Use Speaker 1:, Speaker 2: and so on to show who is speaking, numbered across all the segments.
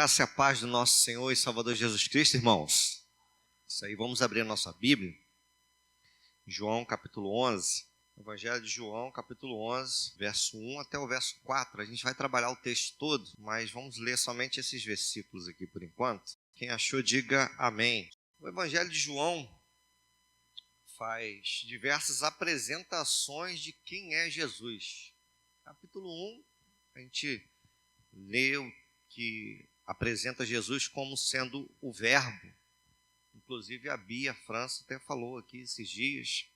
Speaker 1: graça e a paz do nosso Senhor e Salvador Jesus Cristo, irmãos. Isso aí, vamos abrir a nossa Bíblia. João capítulo 11, Evangelho de João capítulo 11, verso 1 até o verso 4. A gente vai trabalhar o texto todo, mas vamos ler somente esses versículos aqui por enquanto. Quem achou, diga amém. O Evangelho de João faz diversas apresentações de quem é Jesus. Capítulo 1, a gente leu que apresenta Jesus como sendo o Verbo. Inclusive a Bia França até falou aqui esses dias,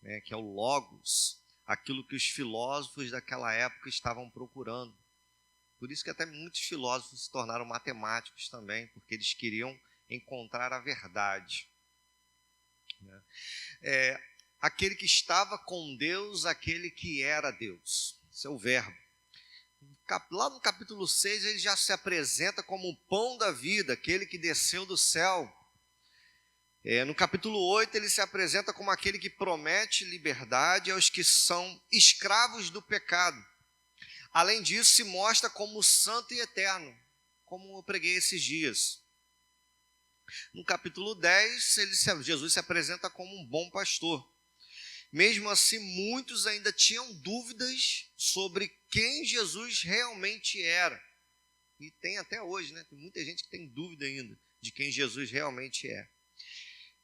Speaker 1: né, que é o Logos, aquilo que os filósofos daquela época estavam procurando. Por isso que até muitos filósofos se tornaram matemáticos também, porque eles queriam encontrar a verdade. Aquele que estava com Deus, aquele que era Deus. Esse é o Verbo. Lá no capítulo 6, ele já se apresenta como o pão da vida, aquele que desceu do céu. No capítulo 8, ele se apresenta como aquele que promete liberdade aos que são escravos do pecado. Além disso, se mostra como santo e eterno, como eu preguei esses dias. No capítulo 10, Jesus se apresenta como um bom pastor. Mesmo assim, muitos ainda tinham dúvidas sobre quem Jesus realmente era. E tem até hoje, né? Tem muita gente que tem dúvida ainda de quem Jesus realmente é.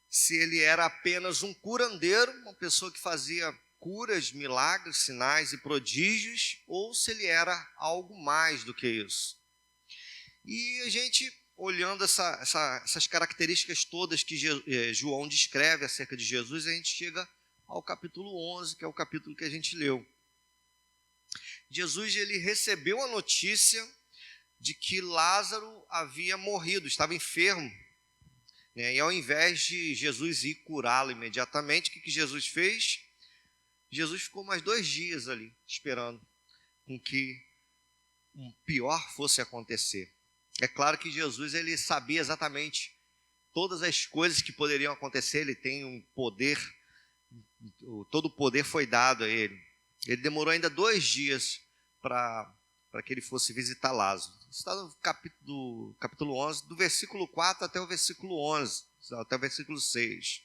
Speaker 1: Se ele era apenas um curandeiro, uma pessoa que fazia curas, milagres, sinais e prodígios, ou se ele era algo mais do que isso. E a gente, olhando essas características todas que João descreve acerca de Jesus, a gente chega ao capítulo 11, que é o capítulo que a gente leu. Jesus, ele recebeu a notícia de que Lázaro havia morrido, estava enfermo, né? E ao invés de Jesus ir curá-lo imediatamente, o que Jesus fez? Jesus ficou mais 2 dias ali, esperando com que o pior fosse acontecer. É claro que Jesus, ele sabia exatamente todas as coisas que poderiam acontecer, ele tem um poder, todo o poder foi dado a ele. Ele demorou ainda 2 dias para que ele fosse visitar Lázaro. Está no capítulo 11, do versículo 4 até o versículo 11, até o versículo 6.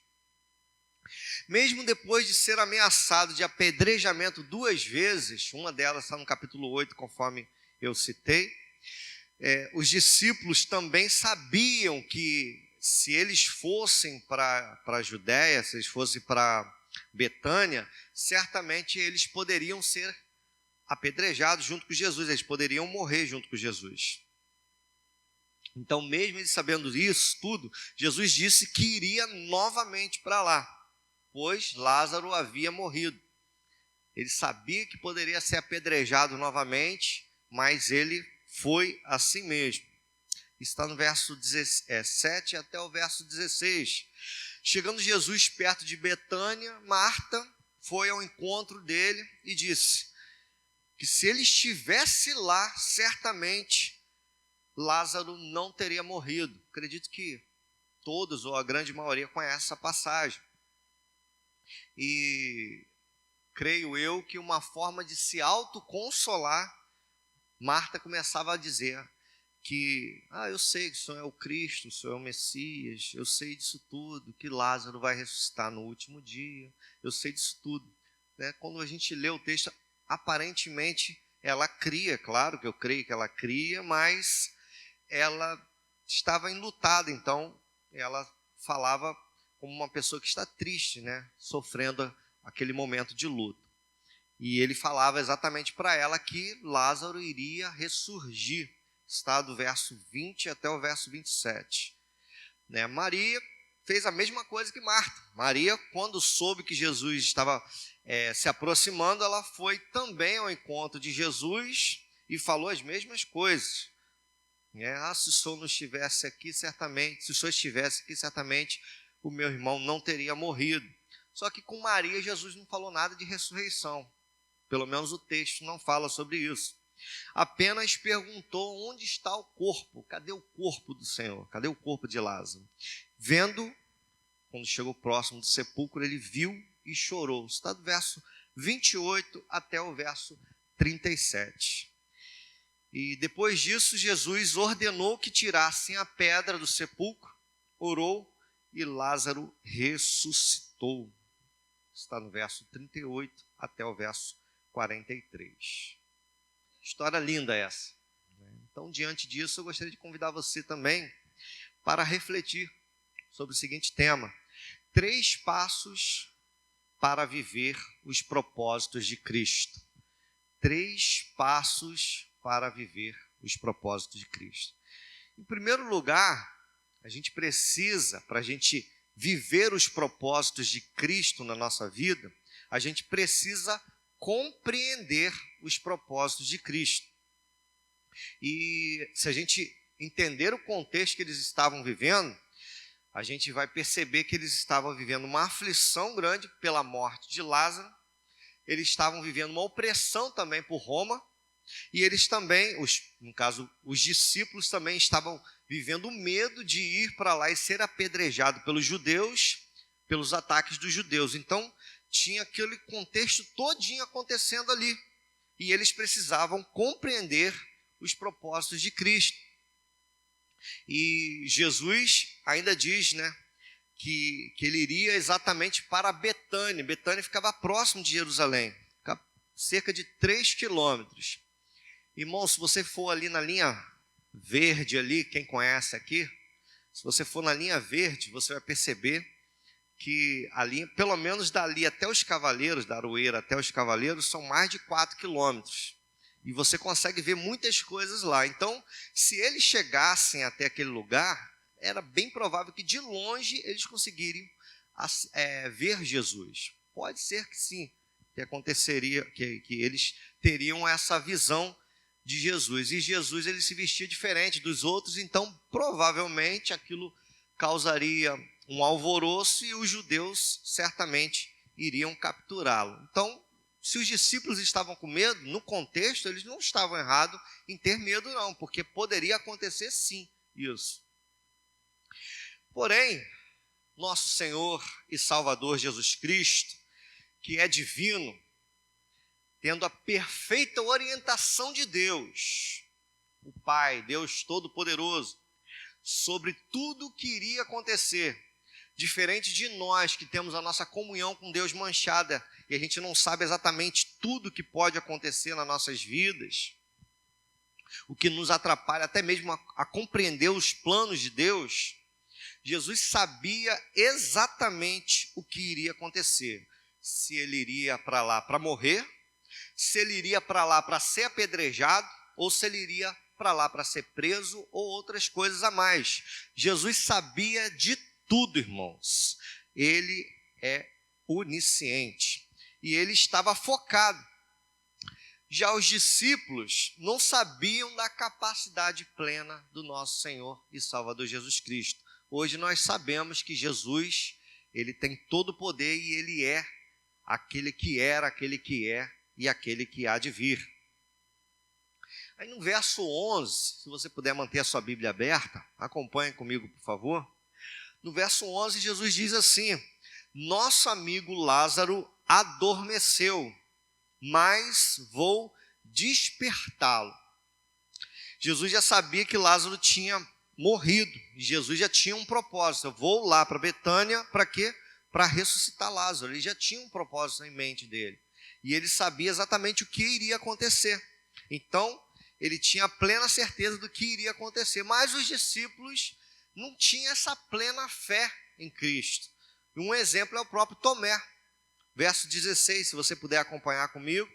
Speaker 1: Mesmo depois de ser ameaçado de apedrejamento 2 vezes, uma delas está no capítulo 8, conforme eu citei, os discípulos também sabiam que se eles fossem para a Judéia, se eles fossem para Betânia, certamente eles poderiam ser apedrejados junto com Jesus, eles poderiam morrer junto com Jesus. Então, mesmo eles sabendo isso tudo, Jesus disse que iria novamente para lá, pois Lázaro havia morrido. Ele sabia que poderia ser apedrejado novamente, mas ele foi assim mesmo. Está no verso 7 até o verso 16. Chegando Jesus perto de Betânia, Marta foi ao encontro dele e disse que se ele estivesse lá, certamente Lázaro não teria morrido. Acredito que todos, ou a grande maioria, conhece essa passagem. E creio eu que uma forma de se autoconsolar, Marta começava a dizer que, eu sei que o Senhor é o Cristo, o Senhor é o Messias, eu sei disso tudo, que Lázaro vai ressuscitar no último dia, eu sei disso tudo. Quando a gente lê o texto, aparentemente ela cria, claro que eu creio que ela cria, mas ela estava enlutada, então ela falava como uma pessoa que está triste, né? Sofrendo aquele momento de luto. E ele falava exatamente para ela que Lázaro iria ressurgir. Está do verso 20 até o verso 27. Maria fez a mesma coisa que Marta. Maria, quando soube que Jesus estava se aproximando, ela foi também ao encontro de Jesus e falou as mesmas coisas. Se o Senhor não estivesse aqui, certamente, se o Senhor estivesse aqui, certamente o meu irmão não teria morrido. Só que com Maria, Jesus não falou nada de ressurreição. Pelo menos o texto não fala sobre isso. Apenas perguntou onde está o corpo, cadê o corpo do Senhor, cadê o corpo de Lázaro? Vendo, quando chegou próximo do sepulcro, ele viu e chorou. Está do verso 28 até o verso 37. E depois disso, Jesus ordenou que tirassem a pedra do sepulcro, orou e Lázaro ressuscitou. Está no verso 38 até o verso 43. História linda essa. Então, diante disso, eu gostaria de convidar você também para refletir sobre o seguinte tema: 3 passos para viver os propósitos de Cristo. 3 passos para viver os propósitos de Cristo. Em primeiro lugar, a gente precisa, para a gente viver os propósitos de Cristo na nossa vida, a gente precisa compreender os propósitos de Cristo. E se a gente entender o contexto que eles estavam vivendo, a gente vai perceber que eles estavam vivendo uma aflição grande pela morte de Lázaro, eles estavam vivendo uma opressão também por Roma, e eles também, no caso, os discípulos também estavam vivendo o medo de ir para lá e ser apedrejado pelos judeus, pelos ataques dos judeus. Então, tinha aquele contexto todinho acontecendo ali, e eles precisavam compreender os propósitos de Cristo. E Jesus ainda diz, que ele iria exatamente para Betânia. Betânia ficava próximo de Jerusalém, cerca de 3 quilômetros. Irmão, se você for ali na linha verde ali, quem conhece aqui, se você for na linha verde, você vai perceber que ali, pelo menos dali até os Cavaleiros, da Aroeira até os Cavaleiros, são mais de 4 quilômetros. E você consegue ver muitas coisas lá. Então, se eles chegassem até aquele lugar, era bem provável que de longe eles conseguiriam ver Jesus. Pode ser que sim, que aconteceria, que eles teriam essa visão de Jesus. E Jesus, ele se vestia diferente dos outros, então provavelmente aquilo causaria um alvoroço e os judeus certamente iriam capturá-lo. Então, se os discípulos estavam com medo, no contexto, eles não estavam errados em ter medo não, porque poderia acontecer sim isso. Porém, nosso Senhor e Salvador Jesus Cristo, que é divino, tendo a perfeita orientação de Deus, o Pai, Deus Todo-Poderoso, sobre tudo o que iria acontecer, diferente de nós que temos a nossa comunhão com Deus manchada e a gente não sabe exatamente tudo que pode acontecer nas nossas vidas, o que nos atrapalha até mesmo a compreender os planos de Deus. Jesus sabia exatamente o que iria acontecer, se ele iria para lá para morrer, se ele iria para lá para ser apedrejado, ou se ele iria para lá para ser preso, ou outras coisas a mais. Jesus sabia de tudo, irmãos. Ele é onisciente e ele estava focado. Já os discípulos não sabiam da capacidade plena do nosso Senhor e Salvador Jesus Cristo. Hoje nós sabemos que Jesus, ele tem todo o poder e ele é aquele que era, aquele que é e aquele que há de vir. Aí no verso 11, se você puder manter a sua Bíblia aberta, acompanhe comigo, por favor. No verso 11, Jesus diz assim: nosso amigo Lázaro adormeceu, mas vou despertá-lo. Jesus já sabia que Lázaro tinha morrido, e Jesus já tinha um propósito. Eu vou lá para Betânia, para quê? Para ressuscitar Lázaro. Ele já tinha um propósito em mente dele, e ele sabia exatamente o que iria acontecer. Então, ele tinha plena certeza do que iria acontecer, mas os discípulos não tinham essa plena fé em Cristo. Um exemplo é o próprio Tomé. Verso 16, se você puder acompanhar comigo.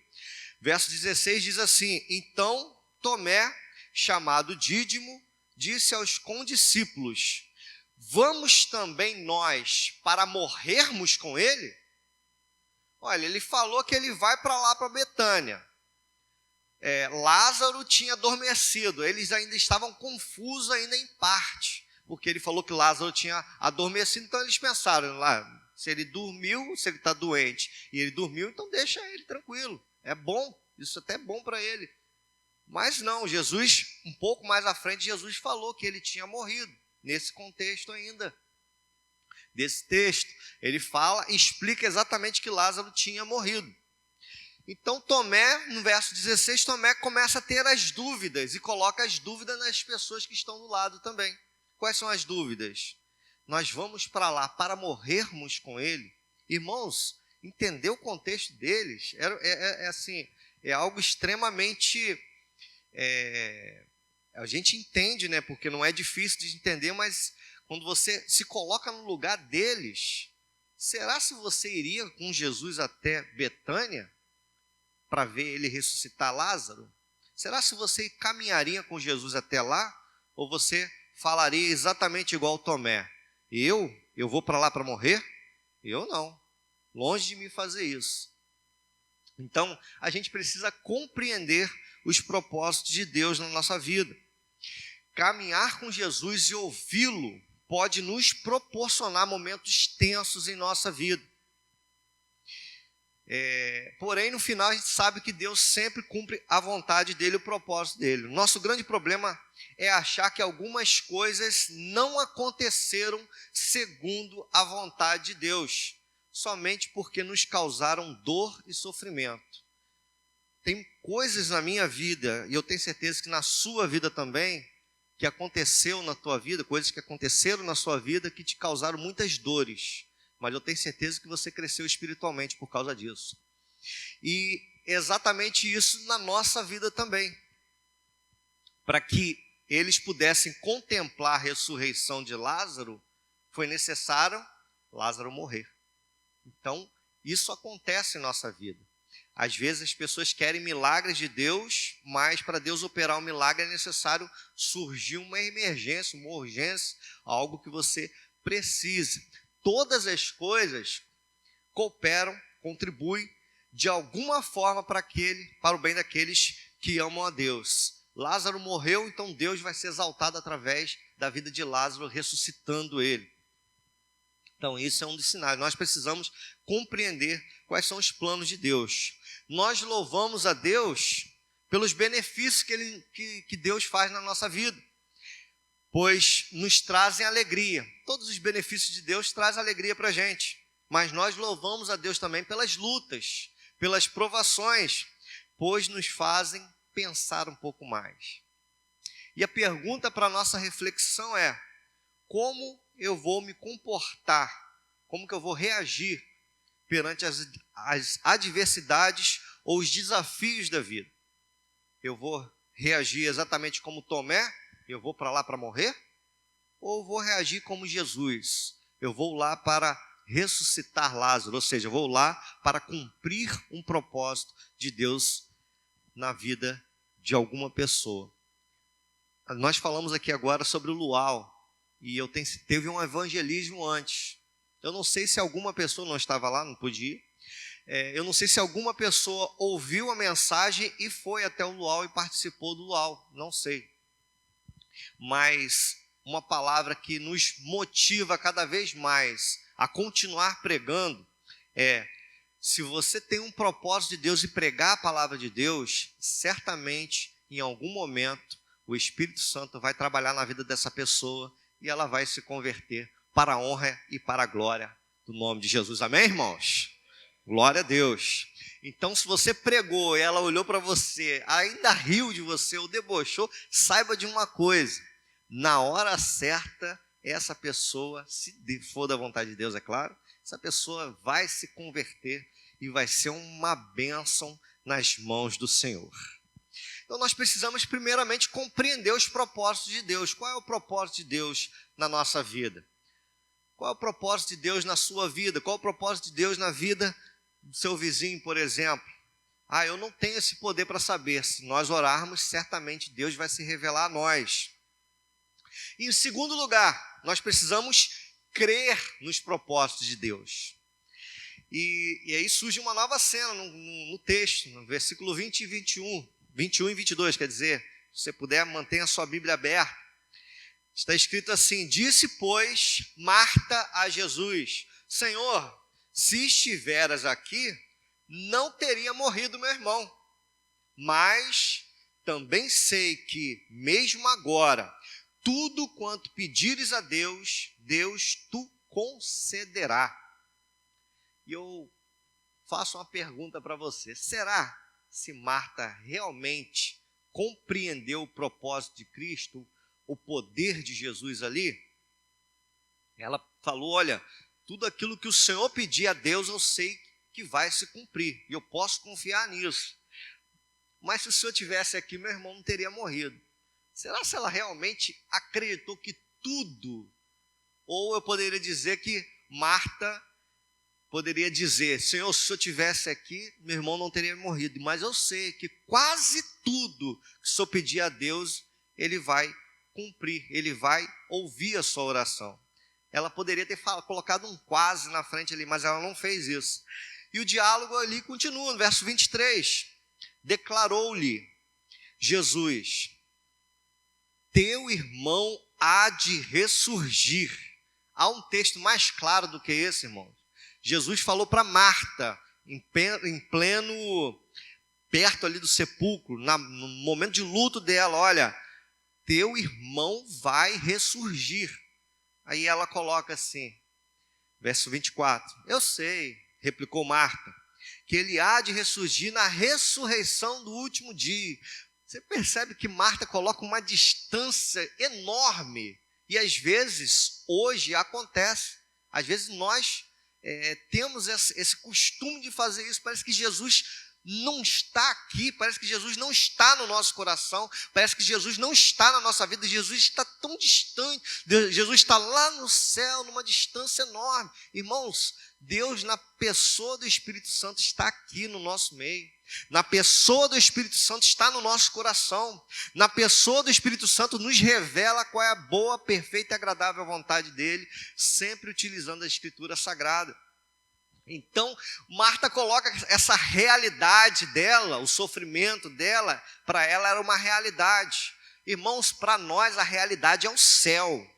Speaker 1: Verso 16 diz assim: então Tomé, chamado Dídimo, disse aos condiscípulos: vamos também nós para morrermos com ele? Olha, ele falou que ele vai para lá, para Betânia. Lázaro tinha adormecido, eles ainda estavam confusos ainda em parte, porque ele falou que Lázaro tinha adormecido, então eles pensaram lá, se ele dormiu, se ele está doente e ele dormiu, então deixa ele tranquilo, é bom, isso até é bom para ele. Mas não, Jesus, um pouco mais à frente, Jesus falou que ele tinha morrido, nesse contexto ainda, desse texto, ele fala e explica exatamente que Lázaro tinha morrido. Então Tomé, no verso 16, Tomé começa a ter as dúvidas e coloca as dúvidas nas pessoas que estão do lado também. Quais são as dúvidas? Nós vamos para lá para morrermos com ele? Irmãos, entender o contexto deles assim, é algo extremamente... a gente entende, né? Porque não é difícil de entender, mas quando você se coloca no lugar deles, será se você iria com Jesus até Betânia para ver ele ressuscitar Lázaro? Será se você caminharia com Jesus até lá? Ou você falaria exatamente igual Tomé? Eu vou para lá para morrer? Eu não. Longe de me fazer isso. Então, a gente precisa compreender os propósitos de Deus na nossa vida. Caminhar com Jesus e ouvi-lo pode nos proporcionar momentos tensos em nossa vida. Porém, no final, a gente sabe que Deus sempre cumpre a vontade dele, o propósito dele. Nosso grande problema é achar que algumas coisas não aconteceram segundo a vontade de Deus, somente porque nos causaram dor e sofrimento. Tem coisas na minha vida, e eu tenho certeza que na sua vida também, que aconteceu na tua vida, coisas que aconteceram na sua vida que te causaram muitas dores. Mas eu tenho certeza que você cresceu espiritualmente por causa disso. E exatamente isso na nossa vida também. Para que eles pudessem contemplar a ressurreição de Lázaro, foi necessário Lázaro morrer. Então, isso acontece em nossa vida. Às vezes as pessoas querem milagres de Deus, mas para Deus operar um milagre é necessário surgir uma emergência, uma urgência, algo que você precisa. Todas as coisas cooperam, contribuem de alguma forma para o bem daqueles que amam a Deus. Lázaro morreu, então Deus vai ser exaltado através da vida de Lázaro, ressuscitando ele. Então, isso é um dos sinais. Nós precisamos compreender quais são os planos de Deus. Nós louvamos a Deus pelos benefícios que Deus faz na nossa vida, pois nos trazem alegria. Todos os benefícios de Deus trazem alegria para a gente, mas nós louvamos a Deus também pelas lutas, pelas provações, pois nos fazem pensar um pouco mais. E a pergunta para a nossa reflexão é: como eu vou me comportar? Como que eu vou reagir perante as adversidades ou os desafios da vida? Eu vou reagir exatamente como Tomé? Eu vou para lá para morrer? Ou vou reagir como Jesus? Eu vou lá para ressuscitar Lázaro, ou seja, eu vou lá para cumprir um propósito de Deus na vida de alguma pessoa. Nós falamos aqui agora sobre o luau, e teve um evangelismo antes. Eu não sei se alguma pessoa não estava lá, não podia. Eu não sei se alguma pessoa ouviu a mensagem e foi até o luau e participou do luau, não sei. Mas uma palavra que nos motiva cada vez mais a continuar pregando se você tem um propósito de Deus e pregar a palavra de Deus, certamente em algum momento o Espírito Santo vai trabalhar na vida dessa pessoa e ela vai se converter para a honra e para a glória do nome de Jesus. Amém, irmãos? Glória a Deus. Então, se você pregou e ela olhou para você, ainda riu de você ou debochou, saiba de uma coisa: na hora certa, essa pessoa, se for da vontade de Deus, é claro, essa pessoa vai se converter e vai ser uma bênção nas mãos do Senhor. Então, nós precisamos primeiramente compreender os propósitos de Deus. Qual é o propósito de Deus na nossa vida? Qual é o propósito de Deus na sua vida? Qual é o propósito de Deus na vida do seu vizinho, por exemplo? Eu não tenho esse poder para saber. Se nós orarmos, certamente Deus vai se revelar a nós. E em segundo lugar, nós precisamos crer nos propósitos de Deus. E aí surge uma nova cena no texto, no versículo 20 e 21 e 22, quer dizer, se você puder, mantenha a sua Bíblia aberta. Está escrito assim: disse, pois, Marta a Jesus: Senhor, se estiveras aqui, não teria morrido meu irmão. Mas também sei que, mesmo agora, tudo quanto pedires a Deus, Deus tu concederá. E eu faço uma pergunta para você. Será se Marta realmente compreendeu o propósito de Cristo, o poder de Jesus ali? Ela falou, olha, tudo aquilo que o Senhor pedir a Deus, eu sei que vai se cumprir, e eu posso confiar nisso. Mas se o Senhor tivesse aqui, meu irmão não teria morrido. Será se ela realmente acreditou que tudo, ou eu poderia dizer que Marta poderia dizer, Senhor, se o Senhor tivesse aqui, meu irmão não teria morrido. Mas eu sei que quase tudo que o Senhor pedir a Deus, Ele vai cumprir, Ele vai ouvir a sua oração. Ela poderia ter colocado um quase na frente ali, mas ela não fez isso. E o diálogo ali continua, no verso 23. Declarou-lhe Jesus, teu irmão há de ressurgir. Há um texto mais claro do que esse, irmão. Jesus falou para Marta, perto ali do sepulcro, no momento de luto dela, olha, teu irmão vai ressurgir. Aí ela coloca assim, verso 24, eu sei, replicou Marta, que ele há de ressurgir na ressurreição do último dia. Você percebe que Marta coloca uma distância enorme, e às vezes, hoje acontece, às vezes nós temos esse costume de fazer isso, parece que Jesus não está aqui, parece que Jesus não está no nosso coração, parece que Jesus não está na nossa vida, Jesus está tão distante, Jesus está lá no céu, numa distância enorme. Irmãos, Deus na pessoa do Espírito Santo está aqui no nosso meio, na pessoa do Espírito Santo está no nosso coração, na pessoa do Espírito Santo nos revela qual é a boa, perfeita e agradável vontade dEle, sempre utilizando a Escritura Sagrada. Então, Marta coloca essa realidade dela, o sofrimento dela, para ela era uma realidade. Irmãos, para nós a realidade é o céu.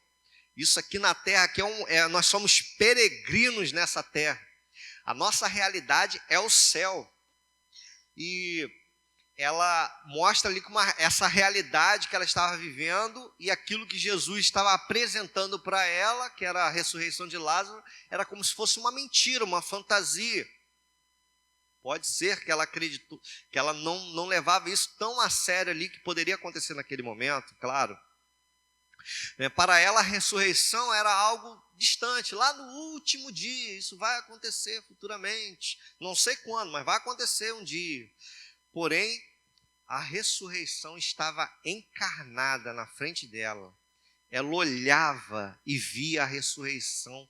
Speaker 1: Isso aqui na terra, aqui nós somos peregrinos nessa terra. A nossa realidade é o céu. E ela mostra ali essa realidade que ela estava vivendo e aquilo que Jesus estava apresentando para ela, que era a ressurreição de Lázaro, era como se fosse uma mentira, uma fantasia. Pode ser que ela acreditou, que ela não levava isso tão a sério ali, que poderia acontecer naquele momento, claro. Para ela a ressurreição era algo distante, lá no último dia, isso vai acontecer futuramente, não sei quando, mas vai acontecer um dia. Porém, a ressurreição estava encarnada na frente dela. Ela olhava e via a ressurreição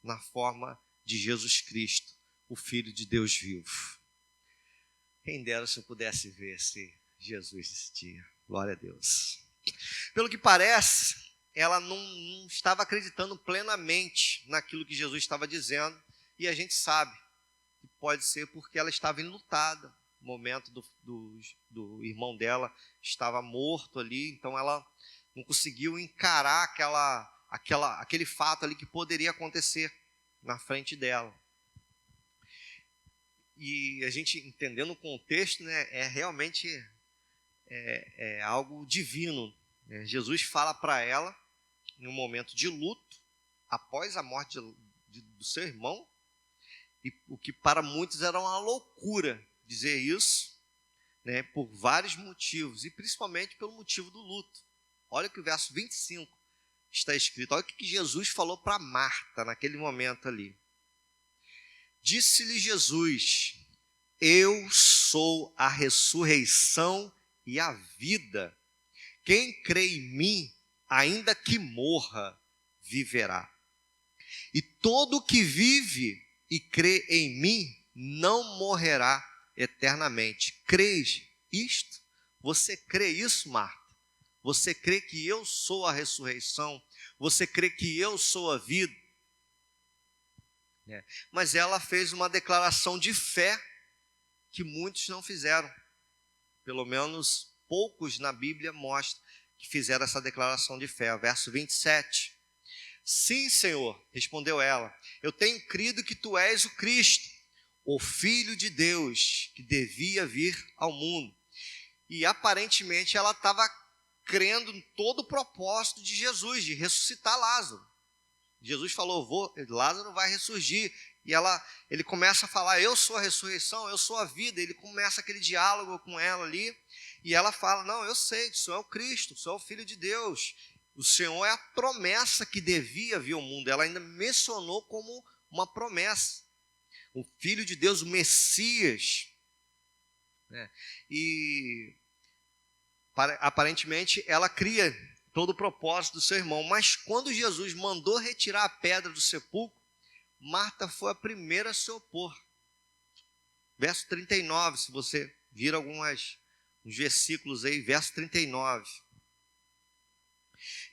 Speaker 1: na forma de Jesus Cristo, o Filho de Deus vivo. Quem dera se eu pudesse ver esse Jesus esse dia. Glória a Deus. Pelo que parece, ela não estava acreditando plenamente naquilo que Jesus estava dizendo. E a gente sabe que pode ser porque ela estava enlutada. O momento do irmão dela estava morto ali, então ela não conseguiu encarar aquele fato ali que poderia acontecer na frente dela. E a gente entendendo o contexto, né, realmente algo divino. Jesus fala para ela, em um momento de luto, após a morte do seu irmão, e o que para muitos era uma loucura dizer isso, né, por vários motivos, e principalmente pelo motivo do luto. Olha que o verso 25 está escrito, olha o que Jesus falou para Marta naquele momento ali. Disse-lhe Jesus, eu sou a ressurreição e a vida. Quem crê em mim, ainda que morra, viverá. E todo que vive e crê em mim, não morrerá eternamente. Crês isto? Você crê isso, Marta? Você crê que eu sou a ressurreição? Você crê que eu sou a vida? Mas ela fez uma declaração de fé que muitos não fizeram. Pelo menos poucos na Bíblia mostram que fizeram essa declaração de fé. Verso 27. Sim, Senhor, respondeu ela, eu tenho crido que tu és o Cristo, o Filho de Deus, que devia vir ao mundo. E aparentemente ela estava crendo em todo o propósito de Jesus, de ressuscitar Lázaro. Jesus falou, Lázaro vai ressurgir. E ele começa a falar, eu sou a ressurreição, eu sou a vida. Ele começa aquele diálogo com ela ali. E ela fala, não, eu sei, o Senhor é o Cristo, o Senhor é o Filho de Deus. O Senhor é a promessa que devia vir ao mundo. Ela ainda mencionou como uma promessa. O Filho de Deus, o Messias. E aparentemente ela cria todo o propósito do seu irmão. Mas quando Jesus mandou retirar a pedra do sepulcro, Marta foi a primeira a se opor. Verso 39, se você vir uns versículos aí, verso 39.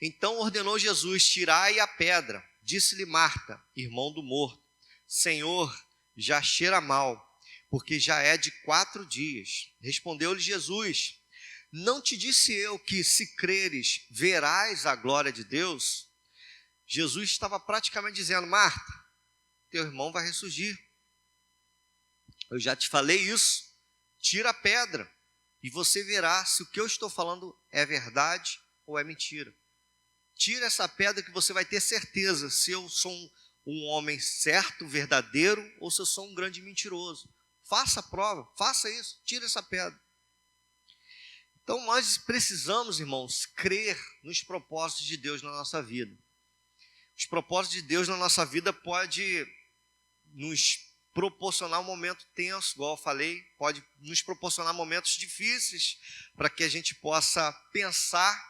Speaker 1: Então ordenou Jesus, tirai a pedra. Disse-lhe Marta, irmão do morto, Senhor, já cheira mal, porque já é de 4 dias. Respondeu-lhe Jesus, não te disse eu que se creres, verás a glória de Deus? Jesus estava praticamente dizendo, Marta, teu irmão vai ressurgir. Eu já te falei isso. Tira a pedra e você verá se o que eu estou falando é verdade ou é mentira. Tira essa pedra que você vai ter certeza se eu sou um homem certo, verdadeiro, ou se eu sou um grande mentiroso. Faça a prova, faça isso, tira essa pedra. Então nós precisamos, irmãos, crer nos propósitos de Deus na nossa vida. Os propósitos de Deus na nossa vida pode nos proporcionar um momento tenso, igual eu falei, pode nos proporcionar momentos difíceis para que a gente possa pensar,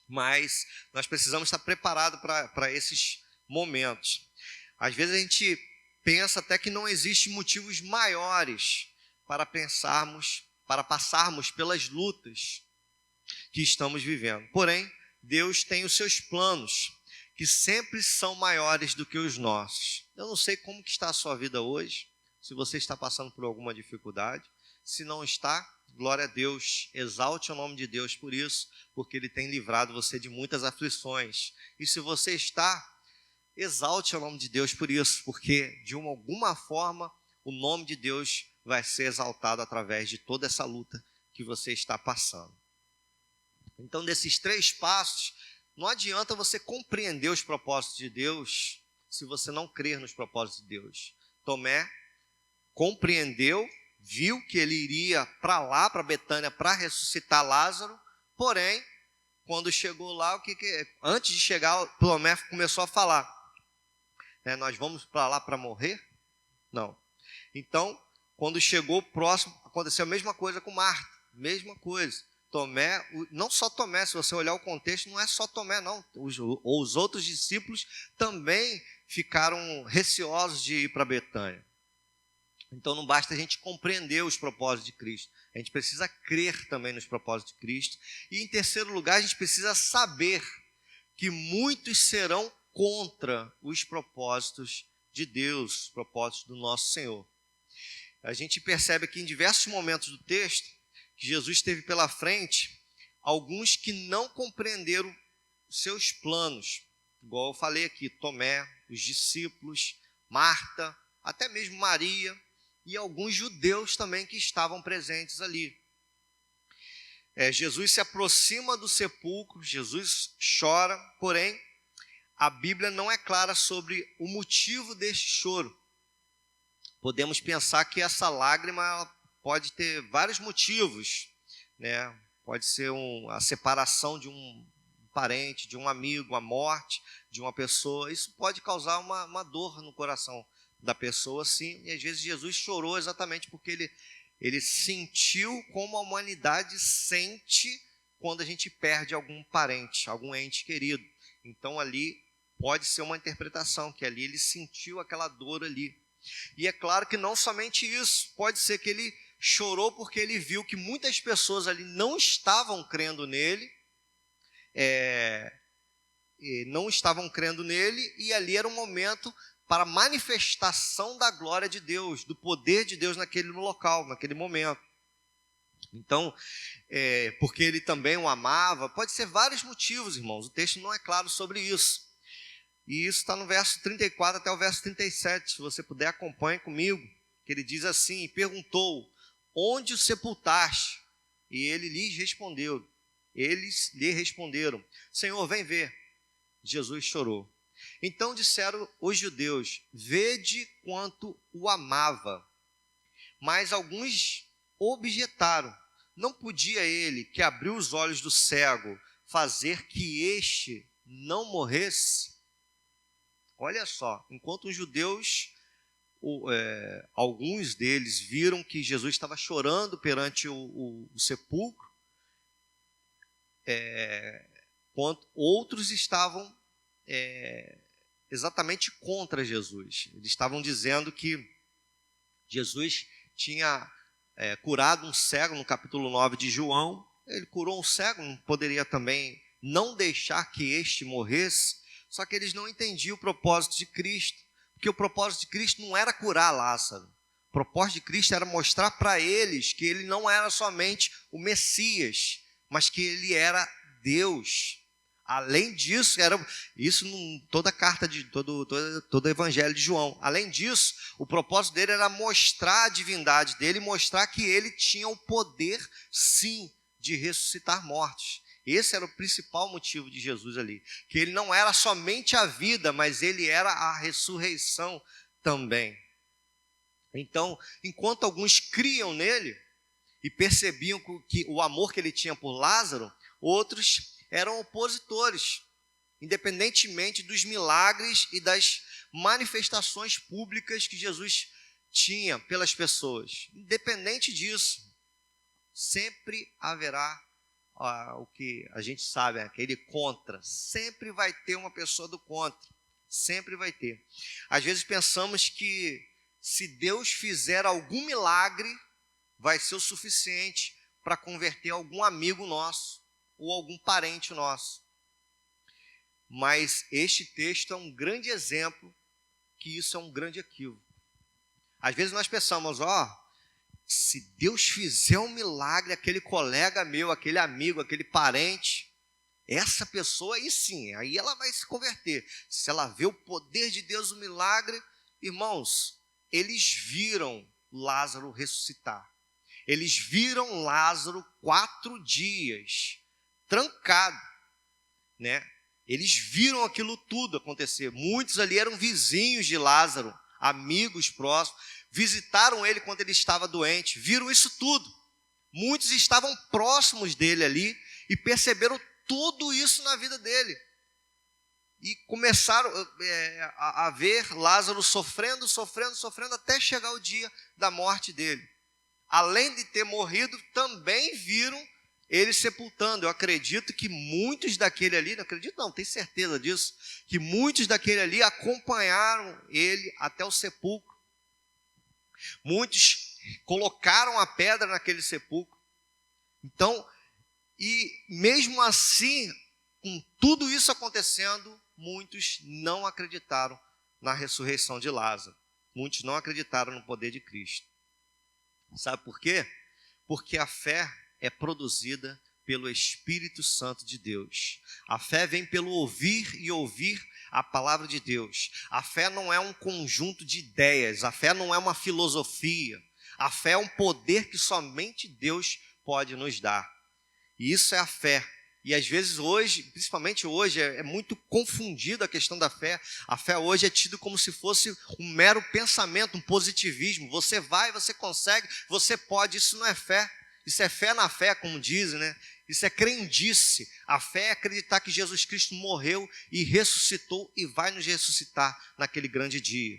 Speaker 1: mas nós precisamos estar preparados para esses momentos. Às vezes a gente pensa até que não existem motivos maiores para passarmos pelas lutas que estamos vivendo. Porém, Deus tem os seus planos, que sempre são maiores do que os nossos. Eu não sei como que está a sua vida hoje, se você está passando por alguma dificuldade. Se não está, glória a Deus, exalte o nome de Deus por isso, porque Ele tem livrado você de muitas aflições. E se você está, exalte o nome de Deus por isso, porque de alguma forma o nome de Deus vai ser exaltado através de toda essa luta que você está passando. Então, desses 3 passos, não adianta você compreender os propósitos de Deus se você não crer nos propósitos de Deus. Tomé compreendeu, viu que ele iria para lá, para Betânia, para ressuscitar Lázaro, porém, quando chegou lá, antes de chegar, Tomé começou a falar, nós vamos para lá para morrer? Não. Então, quando chegou próximo, aconteceu a mesma coisa com Marta, mesma coisa. Tomé, não só Tomé, se você olhar o contexto, não é só Tomé não, os outros discípulos também ficaram receosos de ir para Betânia. Então não basta a gente compreender os propósitos de Cristo, a gente precisa crer também nos propósitos de Cristo. E em terceiro lugar, a gente precisa saber que muitos serão contra os propósitos de Deus, os propósitos do nosso Senhor. A gente percebe aqui em diversos momentos do texto, que Jesus teve pela frente alguns que não compreenderam seus planos, igual eu falei aqui, Tomé, os discípulos, Marta, até mesmo Maria e alguns judeus também que estavam presentes ali. Jesus se aproxima do sepulcro, Jesus chora, porém a Bíblia não é clara sobre o motivo deste choro. Podemos pensar que essa lágrima pode ter vários motivos, né? Pode ser a separação de um parente, de um amigo, a morte de uma pessoa. Isso pode causar uma dor no coração da pessoa, sim. E às vezes Jesus chorou exatamente porque ele sentiu como a humanidade sente quando a gente perde algum parente, algum ente querido. Então ali pode ser uma interpretação, que ali ele sentiu aquela dor ali. E é claro que não somente isso, pode ser que ele chorou porque ele viu que muitas pessoas ali não estavam crendo nele, e ali era um momento para manifestação da glória de Deus, do poder de Deus naquele local, naquele momento. Então, porque ele também o amava, pode ser vários motivos, irmãos, o texto não é claro sobre isso. E isso está no verso 34 até o verso 37, se você puder acompanhe comigo, que ele diz assim, e perguntou, onde o sepultaste? E eles lhe responderam, Senhor, vem ver. Jesus chorou. Então disseram os judeus: vede quanto o amava. Mas alguns objetaram: não podia ele, que abriu os olhos do cego, fazer que este não morresse? Olha só, enquanto os judeus, alguns deles viram que Jesus estava chorando perante o sepulcro, outros estavam exatamente contra Jesus. Eles estavam dizendo que Jesus tinha curado um cego, no capítulo 9 de João. Ele curou um cego, não poderia também não deixar que este morresse. Só que eles não entendiam o propósito de Cristo, porque o propósito de Cristo não era curar Lázaro. O propósito de Cristo era mostrar para eles que ele não era somente o Messias, mas que ele era Deus. Além disso, isso em toda a carta de todo o evangelho de João. Além disso, o propósito dele era mostrar a divindade dele, mostrar que ele tinha o poder, sim, de ressuscitar mortos. Esse era o principal motivo de Jesus ali, que ele não era somente a vida, mas ele era a ressurreição também. Então, enquanto alguns criam nele e percebiam que o amor que ele tinha por Lázaro, outros eram opositores, independentemente dos milagres e das manifestações públicas que Jesus tinha pelas pessoas. Independente disso, sempre haverá o que a gente sabe, aquele contra. Sempre vai ter uma pessoa do contra, sempre vai ter. Às vezes pensamos que se Deus fizer algum milagre, vai ser o suficiente para converter algum amigo nosso ou algum parente nosso. Mas este texto é um grande exemplo que isso é um grande equívoco. Às vezes nós pensamos, se Deus fizer um milagre, aquele colega meu, aquele amigo, aquele parente, essa pessoa aí sim, aí ela vai se converter. Se ela vê o poder de Deus, o milagre, irmãos, eles viram Lázaro ressuscitar. Eles viram Lázaro 4 dias trancado, né? Eles viram aquilo tudo acontecer. Muitos ali eram vizinhos de Lázaro, amigos próximos, visitaram ele quando ele estava doente, viram isso tudo. Muitos estavam próximos dele ali e perceberam tudo isso na vida dele. E começaram a ver Lázaro sofrendo até chegar o dia da morte dele. Além de ter morrido, também viram ele sepultando. Eu acredito que muitos daquele ali, não acredito não, tenho certeza disso, que muitos daquele ali acompanharam ele até o sepulcro. Muitos colocaram a pedra naquele sepulcro. Então, e mesmo assim, com tudo isso acontecendo, muitos não acreditaram na ressurreição de Lázaro. Muitos não acreditaram no poder de Cristo. Sabe por quê? Porque a fé é produzida pelo Espírito Santo de Deus. A fé vem pelo ouvir e ouvir a palavra de Deus. A fé não é um conjunto de ideias, a fé não é uma filosofia. A fé é um poder que somente Deus pode nos dar. E isso é a fé. E às vezes hoje, principalmente hoje, é muito confundido a questão da fé. A fé hoje é tido como se fosse um mero pensamento, um positivismo. Você vai, você consegue, você pode. Isso não é fé. Isso é fé na fé, como dizem, né? Isso é crendice. A fé é acreditar que Jesus Cristo morreu e ressuscitou e vai nos ressuscitar naquele grande dia.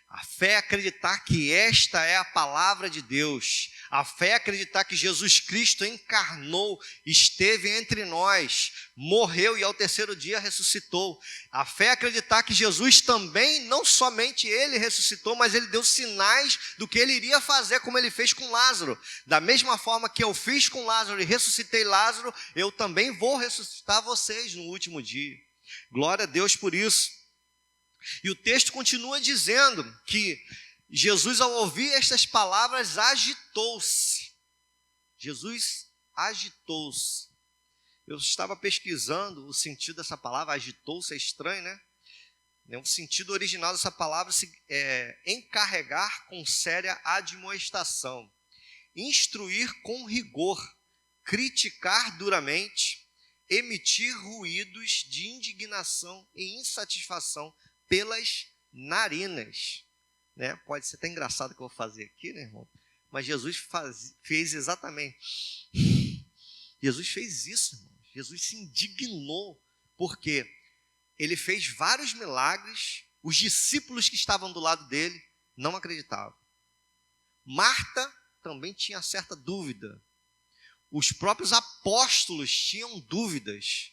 Speaker 1: A fé é acreditar que esta é a palavra de Deus. A fé é acreditar que Jesus Cristo encarnou, esteve entre nós, morreu e ao terceiro dia ressuscitou. A fé é acreditar que Jesus também, não somente ele ressuscitou, mas ele deu sinais do que ele iria fazer, como ele fez com Lázaro. Da mesma forma que eu fiz com Lázaro e ressuscitei Lázaro, eu também vou ressuscitar vocês no último dia. Glória a Deus por isso. E o texto continua dizendo que Jesus, ao ouvir estas palavras, agitou-se. Jesus agitou-se. Eu estava pesquisando o sentido dessa palavra, agitou-se, é estranho, né? O sentido original dessa palavra é encarregar com séria admoestação, instruir com rigor, criticar duramente, emitir ruídos de indignação e insatisfação pelas narinas. Né? Pode ser até engraçado o que eu vou fazer aqui, né, irmão? Mas Jesus fez exatamente. Jesus fez isso, irmão. Jesus se indignou, porque ele fez vários milagres, os discípulos que estavam do lado dele não acreditavam. Marta também tinha certa dúvida. Os próprios apóstolos tinham dúvidas.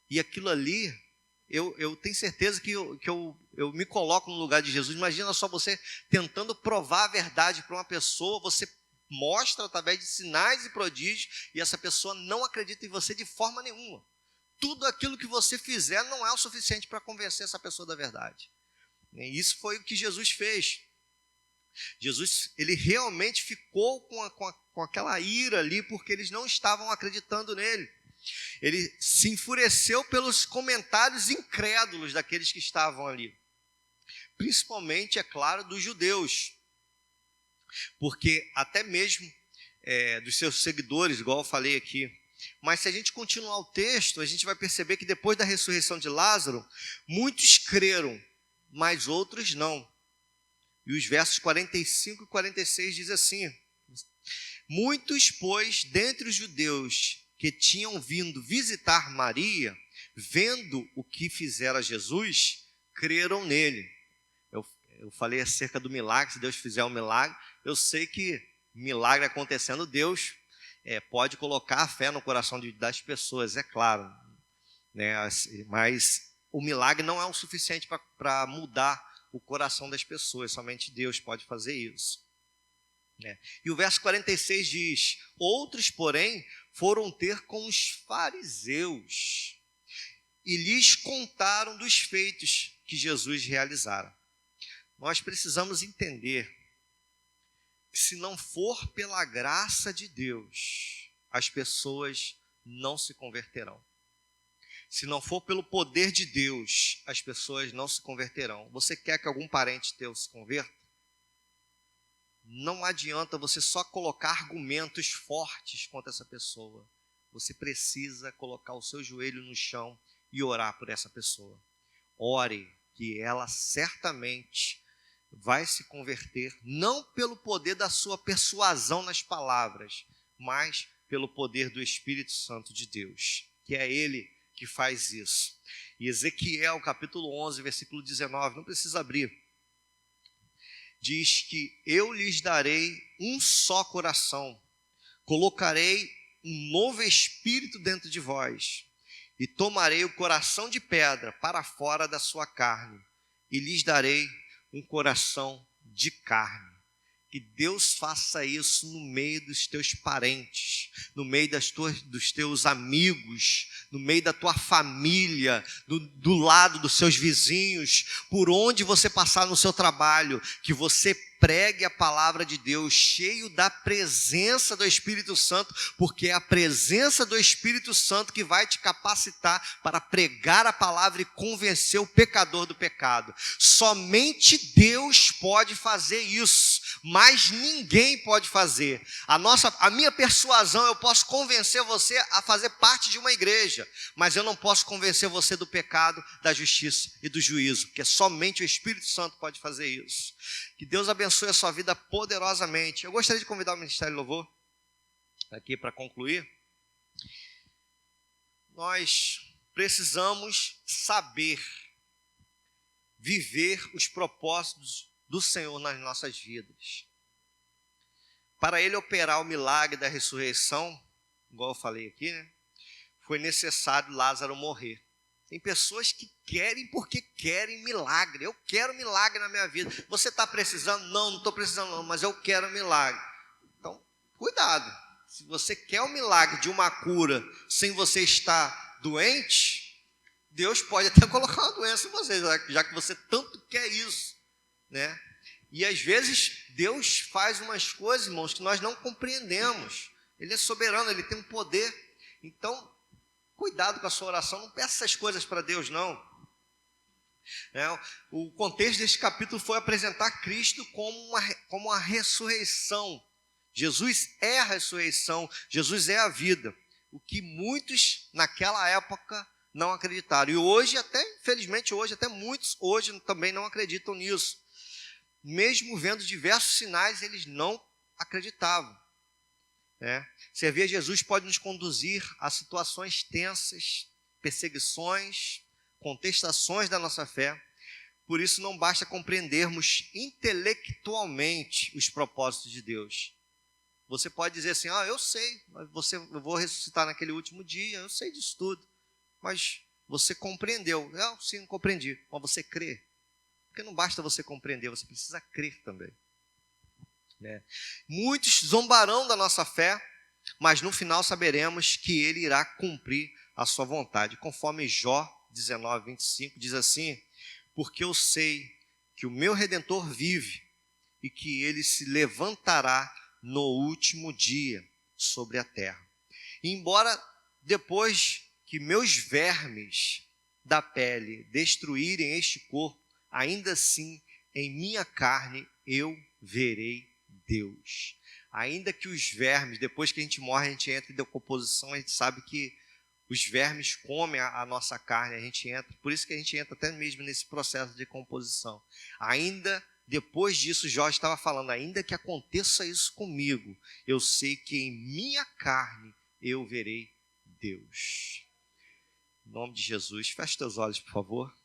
Speaker 1: E aquilo ali, eu tenho certeza que eu me coloco no lugar de Jesus. Imagina só você tentando provar a verdade para uma pessoa, você mostra através de sinais e prodígios, e essa pessoa não acredita em você de forma nenhuma. Tudo aquilo que você fizer não é o suficiente para convencer essa pessoa da verdade. E isso foi o que Jesus fez. Jesus, ele realmente ficou com aquela ira ali, porque eles não estavam acreditando nele. Ele se enfureceu pelos comentários incrédulos daqueles que estavam ali. Principalmente, é claro, dos judeus. Porque até mesmo dos seus seguidores, igual eu falei aqui. Mas se a gente continuar o texto, a gente vai perceber que depois da ressurreição de Lázaro, muitos creram, mas outros não. E os versos 45 e 46 diz assim: muitos, pois, dentre os judeus que tinham vindo visitar Maria, vendo o que fizera Jesus, creram nele. Eu falei acerca do milagre, se Deus fizer um milagre, eu sei que milagre acontecendo, Deus pode colocar a fé no coração das pessoas, é claro, né? Mas o milagre não é o suficiente para mudar o coração das pessoas, somente Deus pode fazer isso. E o verso 46 diz: outros, porém, foram ter com os fariseus e lhes contaram dos feitos que Jesus realizara. Nós precisamos entender que, se não for pela graça de Deus, as pessoas não se converterão. Se não for pelo poder de Deus, as pessoas não se converterão. Você quer que algum parente teu se converta? Não adianta você só colocar argumentos fortes contra essa pessoa. Você precisa colocar o seu joelho no chão e orar por essa pessoa. Ore, que ela certamente vai se converter, não pelo poder da sua persuasão nas palavras, mas pelo poder do Espírito Santo de Deus, que é Ele que faz isso. E Ezequiel, capítulo 11, versículo 19, não precisa abrir, diz que eu lhes darei um só coração, colocarei um novo espírito dentro de vós, e tomarei o coração de pedra para fora da sua carne, e lhes darei um coração de carne. Que Deus faça isso no meio dos teus parentes, no meio dos teus amigos, no meio da tua família, do lado dos seus vizinhos, por onde você passar no seu trabalho, que você pregue a palavra de Deus, cheio da presença do Espírito Santo, porque é a presença do Espírito Santo que vai te capacitar para pregar a palavra e convencer o pecador do pecado. Somente Deus pode fazer isso, mas ninguém pode fazer. A minha persuasão, eu posso convencer você a fazer parte de uma igreja, mas eu não posso convencer você do pecado, da justiça e do juízo, porque somente o Espírito Santo pode fazer isso. Que Deus abençoe a sua vida poderosamente. Eu gostaria de convidar o Ministério de Louvor aqui para concluir. Nós precisamos saber viver os propósitos do Senhor nas nossas vidas. Para Ele operar o milagre da ressurreição, igual eu falei aqui, né, foi necessário Lázaro morrer. Tem pessoas que querem porque querem milagre. Eu quero milagre na minha vida. Você está precisando? Não estou precisando não, mas eu quero milagre. Então, cuidado. Se você quer o milagre de uma cura sem você estar doente, Deus pode até colocar uma doença em você, já que você tanto quer isso, né? E às vezes Deus faz umas coisas, irmãos, que nós não compreendemos. Ele é soberano, Ele tem um poder. Então, cuidado com a sua oração, não peça essas coisas para Deus, não. O contexto deste capítulo foi apresentar Cristo como a ressurreição. Jesus é a ressurreição, Jesus é a vida. o que muitos naquela época não acreditaram. E hoje, até, infelizmente, hoje, até muitos hoje também não acreditam nisso. Mesmo vendo diversos sinais, eles não acreditavam. Servir a Jesus pode nos conduzir a situações tensas, perseguições, contestações da nossa fé. Por isso não basta compreendermos intelectualmente os propósitos de Deus. Você pode dizer assim, eu sei, eu vou ressuscitar naquele último dia, eu sei disso tudo. Mas você compreendeu. Sim, compreendi. Mas você crê. Porque não basta você compreender, você precisa crer também. Muitos zombarão da nossa fé, mas no final saberemos que Ele irá cumprir a sua vontade. Conforme Jó 19, 25, diz assim: porque eu sei que o meu Redentor vive e que Ele se levantará no último dia sobre a terra. E embora depois que meus vermes da pele destruírem este corpo, ainda assim em minha carne eu verei Deus. Ainda que os vermes, depois que a gente morre, a gente entra em decomposição, a gente sabe que os vermes comem a nossa carne, a gente entra, por isso que a gente entra até mesmo nesse processo de decomposição. Ainda depois disso, Jó estava falando, ainda que aconteça isso comigo, eu sei que em minha carne eu verei Deus. Em nome de Jesus, feche teus olhos, por favor.